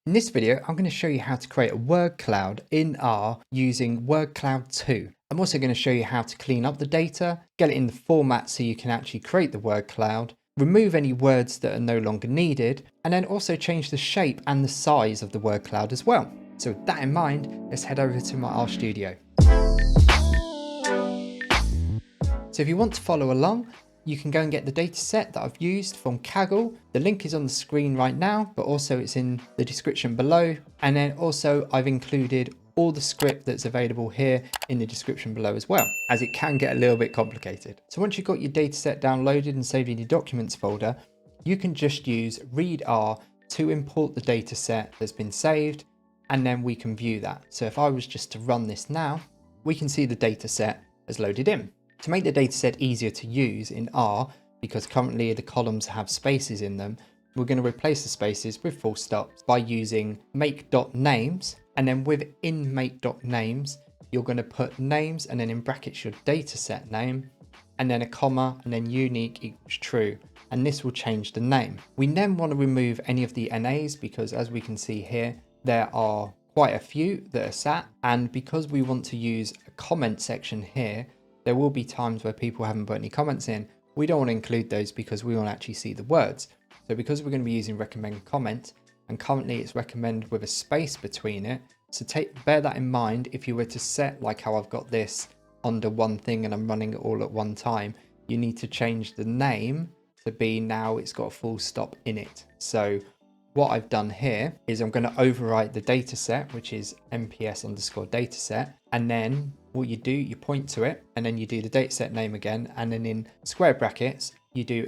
In this video, I'm going to show you how to create a word cloud in R using WordCloud2. I'm also going to show you how to clean up the data, get it in the format so you can actually create the word cloud, remove any words that are no longer needed, and then also change the shape and the size of the word cloud as well. So with that in mind, let's head over to my RStudio. So if you want to follow along, you can go and get the data set that I've used from Kaggle. The link is on the screen right now, but also it's in the description below. And then also I've included all the script that's available here in the description below as well, as it can get a little bit complicated. So once you've got your data set downloaded and saved in your documents folder, you can just use read R to import the data set that's been saved, and then we can view that. So if I was just to run this now, we can see the data set has loaded in. To make the dataset easier to use in R, because currently the columns have spaces in them, we're going to replace the spaces with full stops by using make.names, and then within make.names, you're going to put names and then in brackets your dataset name, and then a comma, and then unique equals true, and this will change the name. We then want to remove any of the NAs because as we can see here, there are quite a few that are sat, and because we want to use a comment section here, there will be times where people haven't put any comments in. We don't want to include those because we want to actually see the words. So because we're going to be using recommend comment, and currently it's recommend with a space between it. So bear that in mind if you were to set like how I've got this under one thing and I'm running it all at one time, you need to change the name to be now it's got a full stop in it. So what I've done here is I'm going to overwrite the data set, which is mps_dataset, and then what you do, you point to it, and then you do the dataset name again, and then in square brackets, you do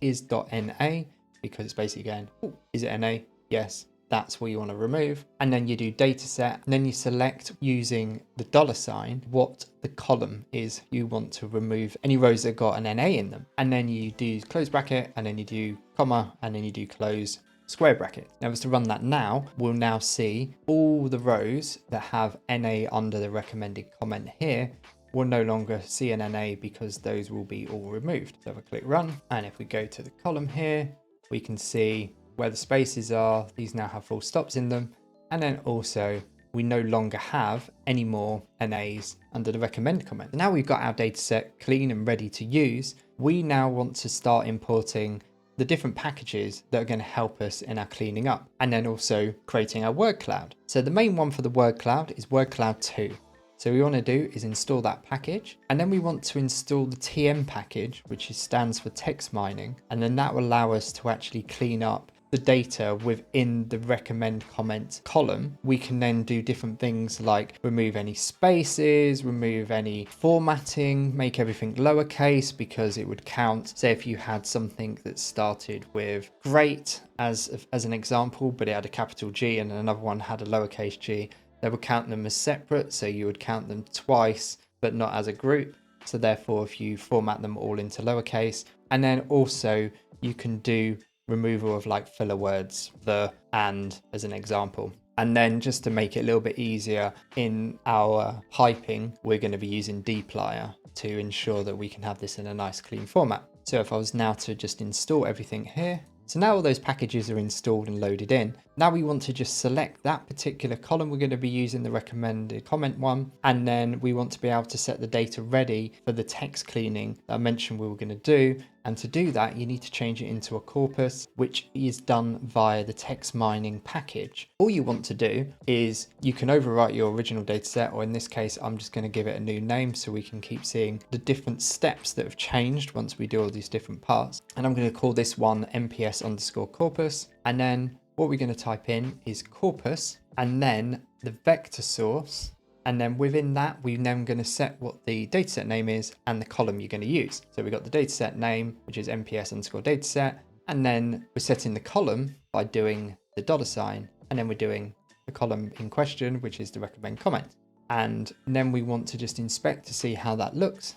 !is.na, because it's basically going, oh, is it NA? Yes, that's what you want to remove. And then you do dataset, and then you select using the $sign what the column is you want to remove, any rows that got an NA in them. And then you do close bracket, and then you do comma, and then you do close square bracket. Now, if to run that now, we'll now see all the rows that have NA under the recommended comment here will no longer see an NA because those will be all removed. So if I click run, and if we go to the column here, we can see where the spaces are. These now have full stops in them. And then also we no longer have any more NAs under the recommend comment. Now we've got our data set clean and ready to use. We now want to start importing the different packages that are going to help us in our cleaning up, and then also creating our word cloud. So the main one for the word cloud is WordCloud2. So what we want to do is install that package, and then we want to install the TM package, which stands for text mining, and then that will allow us to actually clean up the data within the recommend comment column. We can then do different things like remove any spaces, remove any formatting, make everything lowercase because it would count. Say if you had something that started with great as an example, but it had a capital G and another one had a lowercase g, they would count them as separate. So you would count them twice, but not as a group. So therefore, if you format them all into lowercase, and then also you can do removal of like filler words, the, and as an example. And then just to make it a little bit easier in our piping, we're going to be using dplyr to ensure that we can have this in a nice clean format. So if I was now to just install everything here, so now all those packages are installed and loaded in. Now we want to just select that particular column. We're going to be using the recommended comment one. And then we want to be able to set the data ready for the text cleaning that I mentioned we were going to do. And to do that, you need to change it into a corpus, which is done via the text mining package. All you want to do is you can overwrite your original data set, or in this case, I'm just going to give it a new name so we can keep seeing the different steps that have changed once we do all these different parts. And I'm going to call this one mps_corpus. And then what we're going to type in is corpus, and then the vector source. And then within that, we're then going to set what the dataset name is and the column you're going to use. So we've got the dataset name, which is mps_dataset. And then we're setting the column by doing the $sign. And then we're doing the column in question, which is the recommend comment. And then we want to just inspect to see how that looks.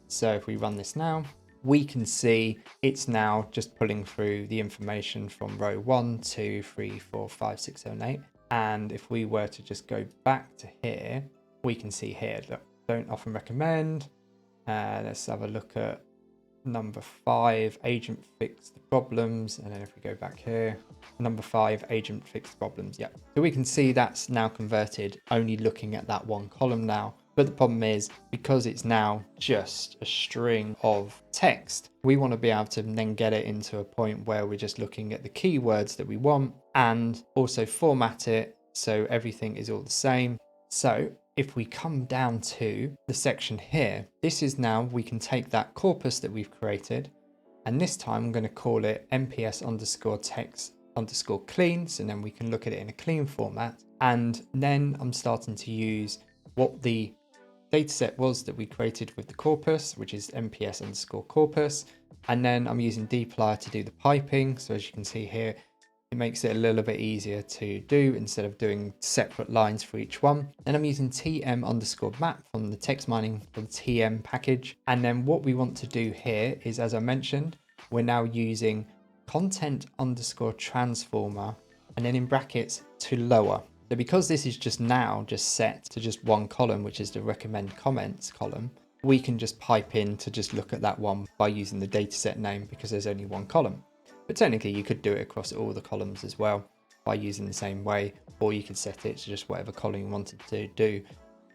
So if we run this now, we can see it's now just pulling through the information from row 1, 2, 3, 4, 5, 6, 7, 8. And if we were to just go back to here, we can see here, look, don't often recommend. Let's have a look at number 5, agent fixed the problems. And then if we go back here, number 5, agent fixed problems. Yeah. So we can see that's now converted, only looking at that one column now. But the problem is, because it's now just a string of text, we want to be able to then get it into a point where we're just looking at the keywords that we want and also format it so everything is all the same. So if we come down to the section here, this is now we can take that corpus that we've created, and this time I'm going to call it mps_text_clean. So then we can look at it in a clean format. And then I'm starting to use what the dataset was that we created with the corpus, which is mps_corpus. And then I'm using dplyr to do the piping. So as you can see here, it makes it a little bit easier to do instead of doing separate lines for each one. Then I'm using tm_map from the text mining for the tm package. And then what we want to do here is, as I mentioned, we're now using content_transformer and then in brackets to lower. So because this is just set to just one column, which is the recommend comments column, we can just pipe in to just look at that one by using the dataset name because there's only one column. But technically you could do it across all the columns as well by using the same way, or you could set it to just whatever column you wanted to do,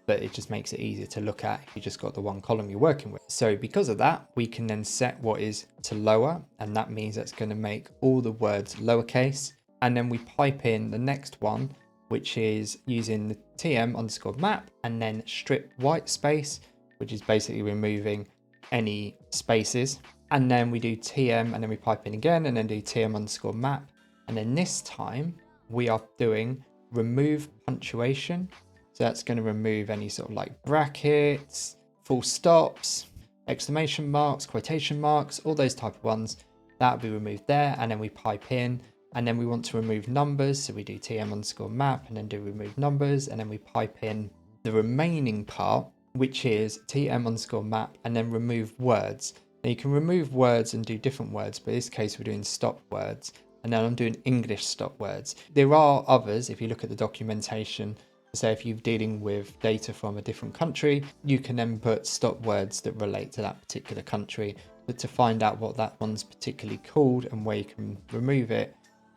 but it just makes it easier to look at if you just got the one column you're working with. So because of that, we can then set what is to lower, and that means that's going to make all the words lowercase. And then we pipe in the next one, which is using the tm_map and then strip white space, which is basically removing any spaces. And then we do tm and then we pipe in again and then do tm_map. And then this time we are doing remove punctuation. So that's going to remove any sort of like brackets, full stops, exclamation marks, quotation marks, all those type of ones. That will be removed there. And then we pipe in, and then we want to remove numbers. So we do tm_map and then do remove numbers. And then we pipe in the remaining part, which is tm_map and then remove words. Now you can remove words and do different words, but in this case we're doing stop words, and then I'm doing English stop words. There are others, if you look at the documentation, say if you're dealing with data from a different country, you can then put stop words that relate to that particular country. But to find out what that one's particularly called and where you can remove it,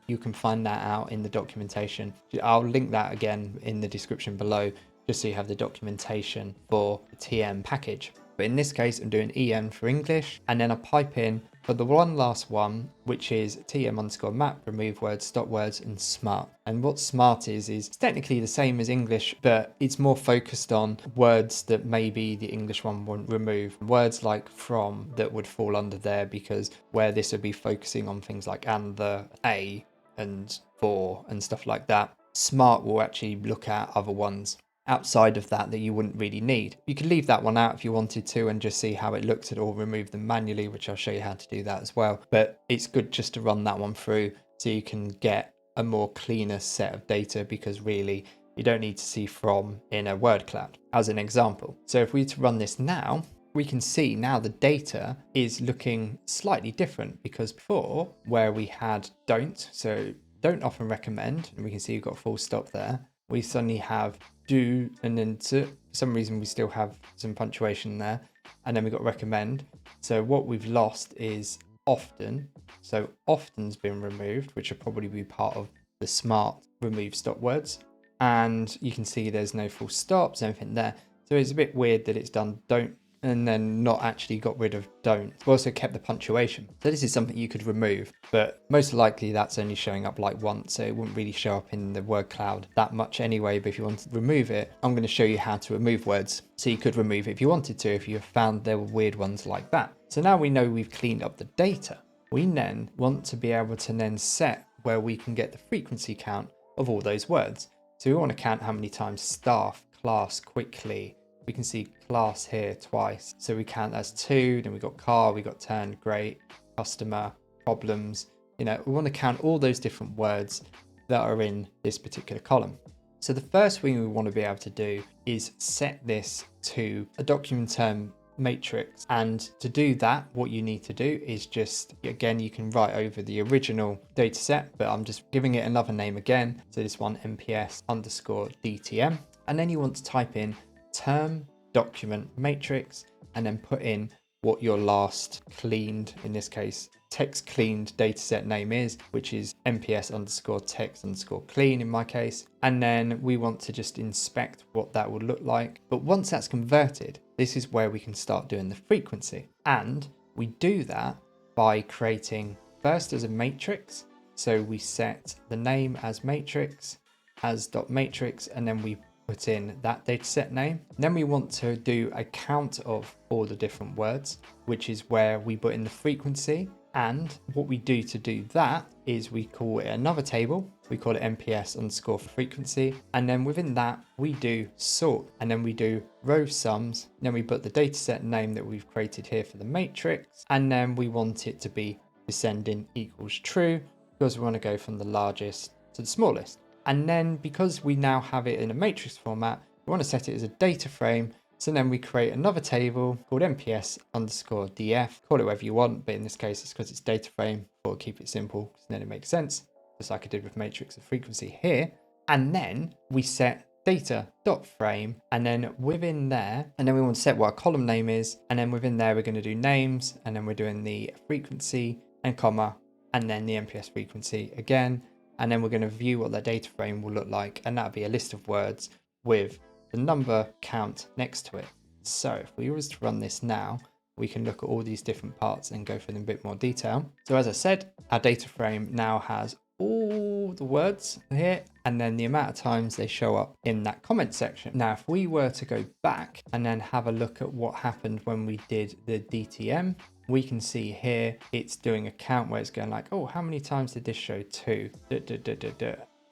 you can find that out in the documentation. I'll link that again in the description below, just so you have the documentation for the TM package. But in this case, I'm doing EN for English, and then I pipe in for the one last one, which is tm_map, remove words, stop words, and smart. And what smart is technically the same as English, but it's more focused on words that maybe the English one won't remove. Words like from that would fall under there, because where this would be focusing on things like and, the, a, and for, and stuff like that. Smart will actually look at other ones outside of that you wouldn't really need. You could leave that one out if you wanted to and just see how it looks at or remove them manually, which I'll show you how to do that as well. But it's good just to run that one through so you can get a more cleaner set of data, because really you don't need to see from in a word cloud as an example. So if we were to run this now, we can see now the data is looking slightly different, because before where we had don't, so don't often recommend, and we can see you've got a full stop there. We suddenly have do, and then to, for some reason we still have some punctuation there, and then we got recommend. So what we've lost is often. So often's been removed, which will probably be part of the smart remove stop words. And you can see there's no full stops, anything there. So it's a bit weird that it's done don't and then not actually got rid of don't. We've also kept the punctuation. So this is something you could remove, but most likely that's only showing up like once, so it wouldn't really show up in the word cloud that much anyway. But if you want to remove it, I'm going to show you how to remove words. So you could remove it if you wanted to, if you found there were weird ones like that. So now we know we've cleaned up the data. We then want to be able to then set where we can get the frequency count of all those words. So we want to count how many times staff, class, quickly. We can see class here twice. So we count as 2, then we got car, we got turn, great, customer, problems. You know, we want to count all those different words that are in this particular column. So the first thing we want to be able to do is set this to a document term matrix. And to do that, what you need to do is just, again, you can write over the original data set, but I'm just giving it another name again. So this one, mps_DTM. And then you want to type in term document matrix and then put in what your last cleaned, in this case, text cleaned dataset name is, which is mps_text_clean in my case. And then we want to just inspect what that would look like. But once that's converted, this is where we can start doing the frequency. And we do that by creating first as a matrix. So we set the name as matrix, as .matrix, and then we put in that dataset name. Then we want to do a count of all the different words, which is where we put in the frequency. And what we do to do that is we call it another table. We call it mps_frequency. And then within that, we do sort, and then we do row sums. Then we put the dataset name that we've created here for the matrix. And then we want it to be descending equals true, because we want to go from the largest to the smallest. And then because we now have it in a matrix format, we want to set it as a data frame. So then we create another table called mps_df, call it whatever you want, but in this case, it's because it's data frame, or keep it simple, because then it makes sense, just like I did with matrix and frequency here. And then we set data.frame, and then within there, and then we want to set what our column name is. And then within there, we're going to do names, and then we're doing the frequency and comma, and then the MPS frequency again. And then we're going to view what that data frame will look like. And that'll be a list of words with the number count next to it. So if we was to run this now, we can look at all these different parts and go through them in a bit more detail. So as I said, our data frame now has all the words here, and then the amount of times they show up in that comment section. Now, if we were to go back and then have a look at what happened when we did the DTM, we can see here it's doing a count where it's going like, oh, how many times did this show? 2.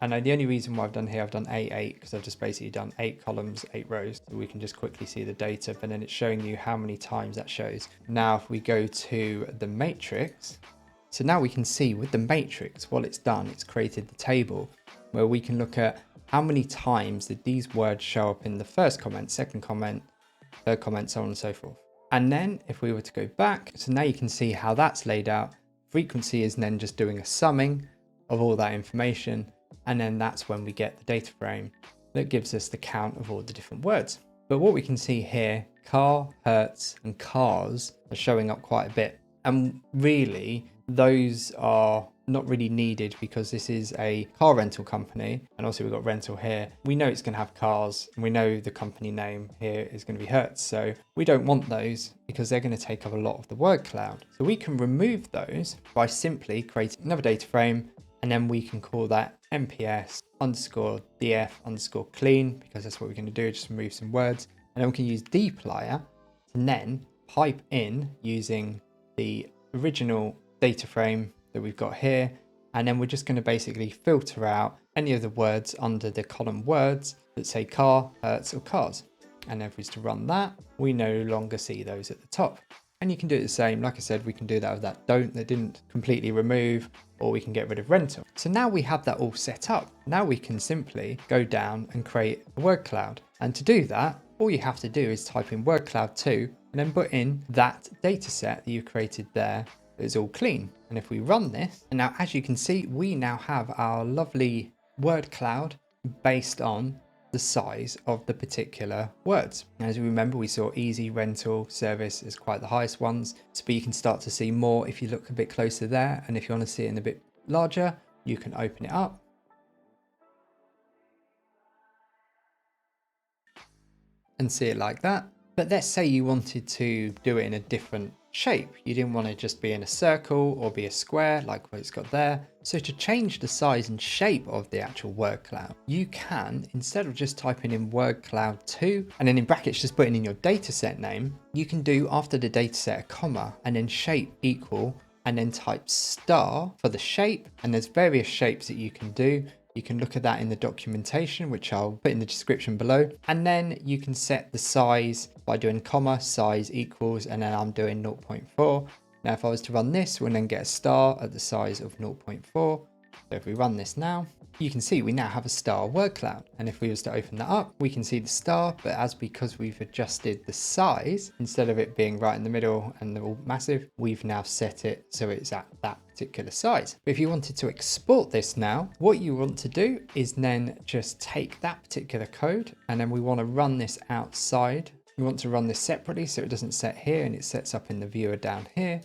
And the only reason why I've done here, I've done 8, because I've just basically done 8 columns, 8 rows. So we can just quickly see the data, but then it's showing you how many times that shows. Now, if we go to the matrix, so now we can see with the matrix, what it's done, it's created the table where we can look at how many times did these words show up in the first comment, second comment, third comment, so on and so forth. And then if we were to go back, so now you can see how that's laid out. Frequency is then just doing a summing of all that information. And then that's when we get the data frame that gives us the count of all the different words. But what we can see here, car, hertz, and cars are showing up quite a bit. And really, those are not really needed because this is a car rental company. And also we've got rental here. We know it's going to have cars, and we know the company name here is going to be Hertz. So we don't want those because they're going to take up a lot of the word cloud. So we can remove those by simply creating another data frame. And then we can call that mps_df_clean, because that's what we're going to do, just remove some words. And then we can use dplyr to then pipe in using the original data frame that we've got here. And then we're just going to basically filter out any of the words under the column words that say car, hertz, or cars. And if we was to run that, we no longer see those at the top. And you can do it the same. Like I said, we can do that with that don't that didn't completely remove, or we can get rid of rental. So now we have that all set up. Now we can simply go down and create a word cloud. And to do that, all you have to do is type in wordcloud2 and then put in that data set that you created there that is all clean. And if we run this, and now as you can see, we now have our lovely word cloud based on the size of the particular words. As you remember, we saw easy, rental, service as quite the highest ones. So, but you can start to see more if you look a bit closer there. And if you want to see it in a bit larger, you can open it up. And see it like that. But let's say you wanted to do it in a different shape. You didn't want to just be in a circle or be a square like what it's got there. So to change the size and shape of the actual word cloud, you can, instead of just typing in wordcloud2 and then in brackets just putting in your dataset name, you can do after the dataset a comma and then shape equal and then type star for the shape. And there's various shapes that you can do. You can look at that in the documentation, which I'll put in the description below. And then you can set the size by doing comma, size equals, and then I'm doing 0.4. Now, if I was to run this, we'll then get a star at the size of 0.4. So if we run this now, you can see we now have a star word cloud. And if we was to open that up, we can see the star, but because we've adjusted the size, instead of it being right in the middle and they're all massive, we've now set it so it's at that particular size. But if you wanted to export this now, what you want to do is then just take that particular code, and then we want to run this outside We want to run this separately so it doesn't set here and it sets up in the viewer down here.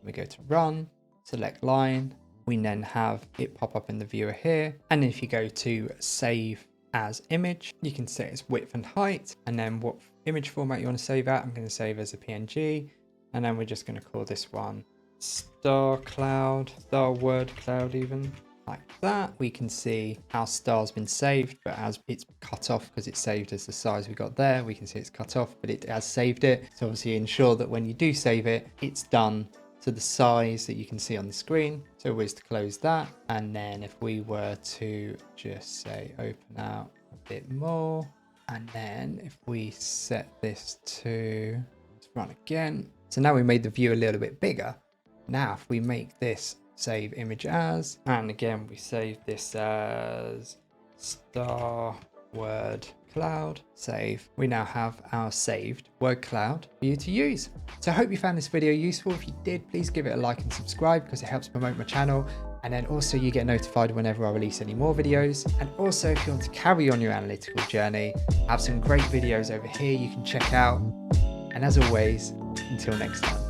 We go to run, select line. We then have it pop up in the viewer here. And if you go to save as image, you can set its width and height, and then what image format you want to save at. I'm going to save as a PNG, and then we're just going to call this one star cloud, star word cloud even. Like that. We can see our star's been saved, but as it's cut off because it's saved as the size we got there, we can see it's cut off, but it has saved it. So obviously ensure that when you do save it, it's done to the size that you can see on the screen. So we're to close that. And then if we were to just say open out a bit more, and then if we set this to let's run again. So now we made the view a little bit bigger. Now if we make this save image as, and again we save this as star word cloud, save, we now have our saved word cloud for you to use. So I hope you found this video useful. If you did, please give it a like and subscribe because it helps promote my channel, and then also you get notified whenever I release any more videos. And also if you want to carry on your analytical journey, I have some great videos over here you can check out. And as always, until next time.